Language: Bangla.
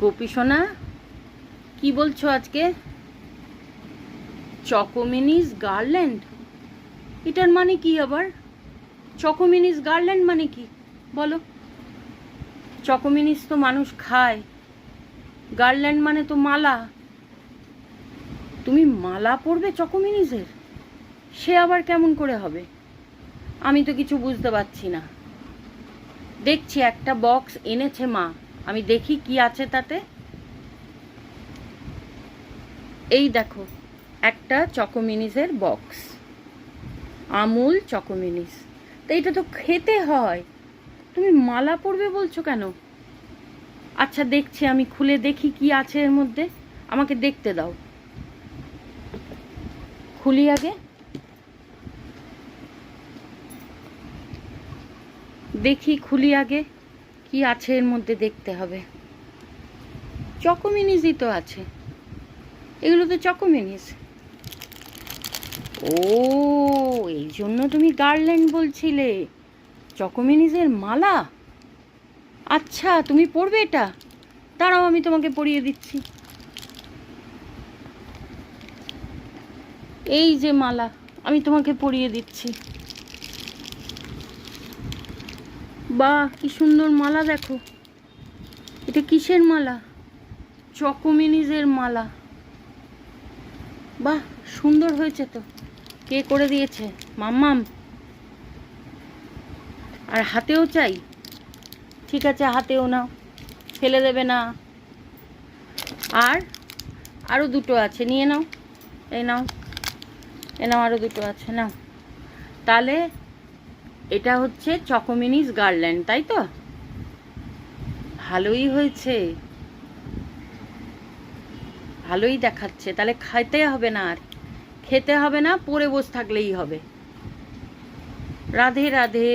গোপী সোনা, কি বলছো আজকে? চকোমিনিস গার্ল্যান্ড, এটার মানে কি আবার? চকোমিনিস গার্ল্যান্ড মানে কি বলো? চকোমিনিস তো মানুষ খায়, গার্ল্যান্ড মানে তো মালা। তুমি মালা পরবে চকোমিনিসের? সে আবার কেমন করে হবে? আমি তো কিছু বুঝতে পারছি না। দেখছি একটা বক্স এনেছে মা, আমি দেখি কি আছে তাতে। এই দেখো, একটা চকোমিনিসের বক্স, আমুল চকোমিনিস। তো এটা তো খেতে হয়, তুমি মালা পরবে বলছো কেন? আচ্ছা দেখছি, আমি খুলে দেখি কি আছে এর মধ্যে, আমাকে দেখতে দাও। খুলি আগে, দেখি খুলি আগে কি আছে এর মধ্যে, দেখতে হবে। চকোমিনিসই তো আছে, এগুলো তো চকোমিনিস। ও, এই জন্য তুমি গার্ল্যান্ড বলছিলে, চকোমিনিসের মালা। আচ্ছা তুমি পরবে এটা? দাঁড়াও আমি তোমাকে পরিয়ে দিচ্ছি। এই যে মালা, আমি তোমাকে পরিয়ে দিচ্ছি। বাহ, কি সুন্দর মালা, দেখো। এটা কিসের মালা? চকোমিনিসের মালা। বাহ, সুন্দর হয়েছে তো। কে করে দিয়েছে? মাম্মাম। আর হাতেও চাই? ঠিক আছে, হাতেও নাও, ফেলে দেবে না। আর আরও দুটো আছে, নিয়ে নাও। এই নাও, এ নাও, আরও দুটো আছে, নাও। তাহলে এটা হচ্ছে চকোমিনিস গার্ল্যান্ড, তাই তো? ভালোই হয়েছে, ভালোই দেখাচ্ছে। তাহলে খাইতে হবে না, আর খেতে হবে না, পরে বসে থাকলেই হবে। রাধে রাধে।